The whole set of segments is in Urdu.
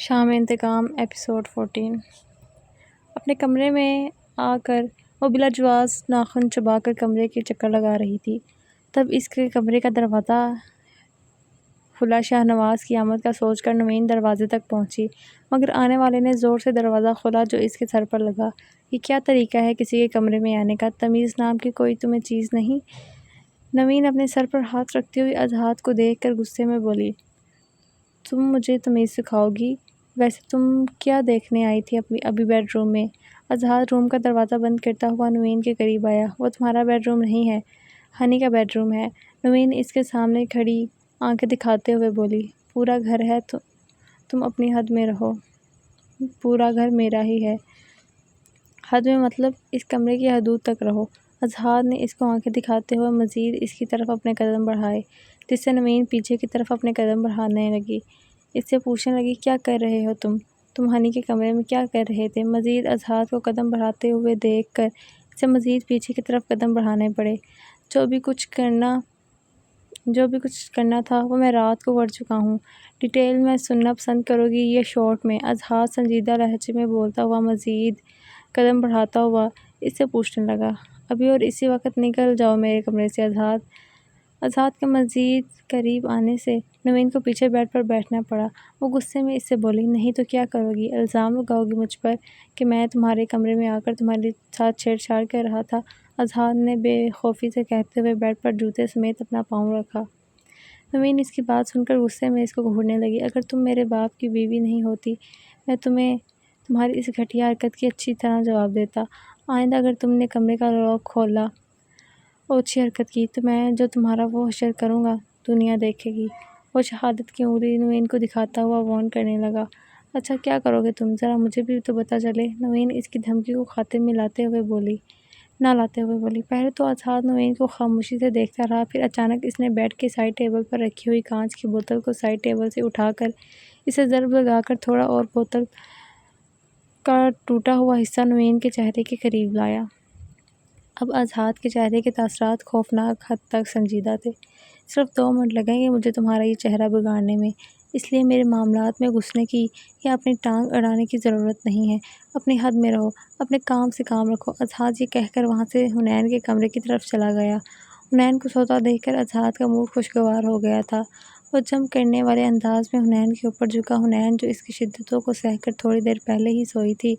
شام انتقام ایپیسوڈ 14۔ اپنے کمرے میں آ کر وہ بلا جواز ناخن چبا کر کمرے کے چکر لگا رہی تھی، تب اس کے کمرے کا دروازہ کھلا۔ شاہ نواز کی آمد کا سوچ کر نوین دروازے تک پہنچی، مگر آنے والے نے زور سے دروازہ کھولا جو اس کے سر پر لگا۔ یہ کیا طریقہ ہے کسی کے کمرے میں آنے کا؟ تمیز نام کی کوئی تمہیں چیز نہیں؟ نوین اپنے سر پر ہاتھ رکھتی ہوئی اظہار کو دیکھ کر غصے میں بولی، تم مجھے تمیز سکھاؤ گی؟ ویسے تم کیا دیکھنے آئی تھی ابھی بیڈ روم میں؟ اظہار روم کا دروازہ بند کرتا ہوا نوین کے قریب آیا۔ وہ تمہارا بیڈ روم نہیں ہے، ہنی کا بیڈ روم ہے۔ نوین اس کے سامنے کھڑی آنکھیں دکھاتے ہوئے بولی، پورا گھر ہے، تم اپنی حد میں رہو۔ پورا گھر میرا ہی ہے۔ حد میں مطلب اس کمرے کی حدود تک رہو۔ اظہار نے اس کو آنکھیں دکھاتے ہوئے مزید اس کی طرف اپنے قدم بڑھائے، جس سے نوین پیچھے کی طرف اپنے قدم بڑھانے لگی۔ اس سے پوچھنے لگی، کیا کر رہے ہو تم ہنی کے کمرے میں کیا کر رہے تھے؟ مزید اظہار کو قدم بڑھاتے ہوئے دیکھ کر اسے مزید پیچھے کی طرف قدم بڑھانے پڑے۔ جو بھی کچھ کرنا تھا وہ میں رات کو کر چکا ہوں۔ ڈیٹیل میں سننا پسند کرو گی یا شارٹ میں؟ اظہار سنجیدہ لہجے میں بولتا ہوا مزید قدم بڑھاتا ہوا اس سے پوچھنے لگا۔ ابھی اور اسی وقت نکل جاؤ میرے کمرے سے۔ اظہار کے مزید قریب آنے سے نوین کو پیچھے بیڈ پر بیٹھنا پڑا۔ وہ غصے میں اس سے بولی، نہیں تو کیا کرو گی؟ الزام لگاؤ گی مجھ پر کہ میں تمہارے کمرے میں آ کر تمہارے ساتھ چھیڑ چھاڑ کر رہا تھا؟ اظہار نے بے خوفی سے کہتے ہوئے بیڈ پر جوتے سمیت اپنا پاؤں رکھا۔ نوین اس کی بات سن کر غصے میں اس کو گھورنے لگی۔ اگر تم میرے باپ کی بیوی نہیں ہوتی میں تمہاری اس گھٹیا حرکت کی اچھی طرح جواب دیتا۔ آئندہ اگر تم نے کمرے کا لاک کھولا اور اچھی حرکت کی تو میں جو تمہارا وہ حشر کروں گا دنیا دیکھے گی۔ وہ شہادت کی انگلی نوین کو دکھاتا ہوا وارن کرنے لگا۔ اچھا کیا کرو گے تم؟ ذرا مجھے بھی تو پتہ چلے۔ نوین اس کی دھمکی کو خاطے میں لاتے ہوئے بولی۔ پہلے تو اظہار نوین کو خاموشی سے دیکھتا رہا، پھر اچانک اس نے بیڈ کے سائڈ ٹیبل پر رکھی ہوئی کانچ کی بوتل کو سائڈ ٹیبل سے اٹھا کر اسے ضرب لگا کر تھوڑا اور بوتل کا ٹوٹا ہوا حصہ نوین کے چہرے کے قریب لایا۔ اب اظہار کے چہرے کے تاثرات خوفناک حد تک سنجیدہ تھے۔ صرف 2 منٹ لگیں گے مجھے تمہارا یہ چہرہ بگاڑنے میں، اس لیے میرے معاملات میں گھسنے کی یا اپنی ٹانگ اڑانے کی ضرورت نہیں ہے۔ اپنی حد میں رہو، اپنے کام سے کام رکھو۔ اظہار یہ کہہ کر وہاں سے حنین کے کمرے کی طرف چلا گیا۔ حنین کو سوتا دیکھ کر اظہار کا موڈ خوشگوار ہو گیا تھا۔ وہ جم کرنے والے انداز میں حنین کے اوپر جھکا۔ حنین جو اس کی شدتوں کو سہہ کر تھوڑی دیر پہلے ہی سوئی تھی،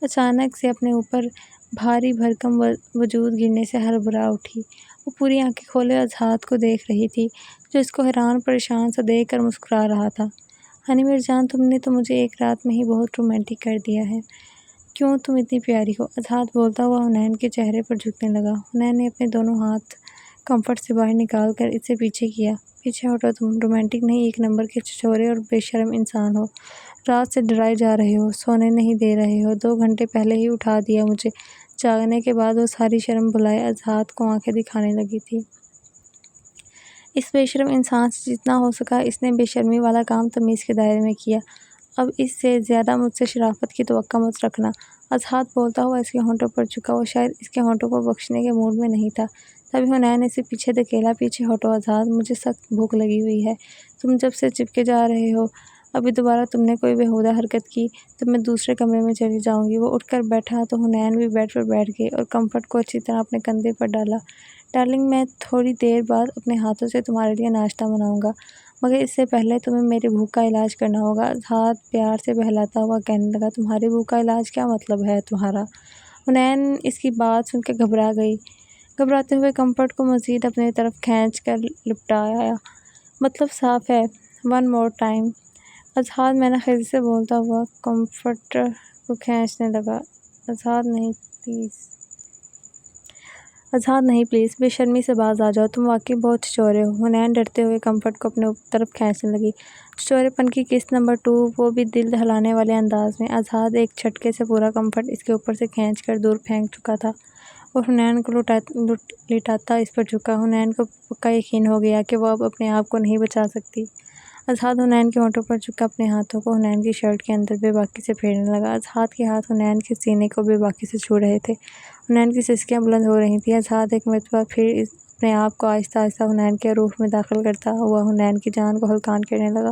اچانک سے اپنے اوپر بھاری بھرکم وجود گرنے سے ہڑبڑا اٹھی۔ وہ پوری آنکھیں کھولے اظہار کو دیکھ رہی تھی جو اس کو حیران پریشان سا دیکھ کر مسکرا رہا تھا۔ ہنی میری جان، تم نے تو مجھے ایک رات میں ہی بہت رومانٹک کر دیا ہے۔ کیوں تم اتنی پیاری ہو؟ اظہار بولتا ہوا حنین کے چہرے پر جھکنے لگا۔ حنین نے اپنے دونوں ہاتھ کمفرٹ سے باہر نکال کر اس سے پیچھے کیا۔ پیچھے ہٹو، تم رومانٹک نہیں، ایک نمبر کے چھچورے اور بے شرم انسان ہو۔ رات سے ڈرائے جا رہے ہو، سونے نہیں دے رہے ہو، 2 گھنٹے پہلے ہی اٹھا دیا مجھے۔ جاگنے کے بعد وہ ساری شرم بھلائے اظہار کو آنکھیں دکھانے لگی تھی۔ اس بے شرم انسان سے جتنا ہو سکا اس نے بے شرمی والا کام تمیز کے دائرے میں کیا۔ اب اس سے زیادہ مجھ سے شرافت کی توقع مت رکھنا۔ اظہار بولتا ہوا اس کے ہونٹوں پر جھکا۔ وہ شاید اس کے ہونٹوں کو بخشنے کے موڈ میں نہیں تھا۔ تبھی حنین نے اسے پیچھے دھکیلا۔ پیچھے ہٹو اظہار، مجھے سخت بھوک لگی ہوئی ہے۔ تم جب سے چپکے جا رہے ہو، ابھی دوبارہ تم نے کوئی بیہودہ حرکت کی تو میں دوسرے کمرے میں چلی جاؤں گی۔ وہ اٹھ کر بیٹھا تو حنین بھی بیڈ پر بیٹھ گئی اور کمفرٹ کو اچھی طرح اپنے کندھے پر ڈالا۔ ڈارلنگ، میں تھوڑی دیر بعد اپنے ہاتھوں سے تمہارے لیے ناشتہ بناؤں گا، مگر اس سے پہلے تمہیں میری بھوک کا علاج کرنا ہوگا۔ اظہار پیار سے بہلاتا ہوا کہنے لگا، تمہاری بھوک کا علاج کیا مطلب ہے تمہارا؟ حنین اس کی بات سن کے گھبرا گئی۔ گھبراتے ہوئے کمفرٹ کو مزید اپنی طرف کھینچ کر لپٹایا۔ مطلب صاف ہے، 1 more time۔ اظہار میانخیزی سے بولتا ہوا کمفرٹ کو کھینچنے لگا۔ اظہار نہیں پلیز، بے شرمی سے باز آ جاؤ، تم واقعی بہت چھچورے ہو۔ حنین ڈرتے ہوئے کمفرٹ کو اپنے طرف کھینچنے لگی۔ چھچورے پن کی قسط نمبر 2، وہ بھی دل دہلانے والے انداز میں۔ اظہار ایک جھٹکے سے پورا کمفرٹ اس کے اوپر سے کھینچ کر دور پھینک چکا تھا اور حنین کو لٹاتا اس پر جھکا۔ حنین کو پکا یقین ہو گیا کہ وہ اب اپنے آپ کو نہیں بچا سکتی۔ اظہار حنین کے ہونٹوں پر جھکا اپنے ہاتھوں کو حنین کی شرٹ کے اندر بے باکی سے پھیرنے لگا۔ اظہار کے ہاتھ حنین کے سینے کو بے باکی سے چھو رہے تھے۔ حنین کی سسکیاں بلند ہو رہی تھیں۔ اظہار ایک مرتبہ پھر اپنے آپ کو آہستہ آہستہ حنین کے روح میں داخل کرتا ہوا حنین کی جان کو ہلکان کرنے لگا۔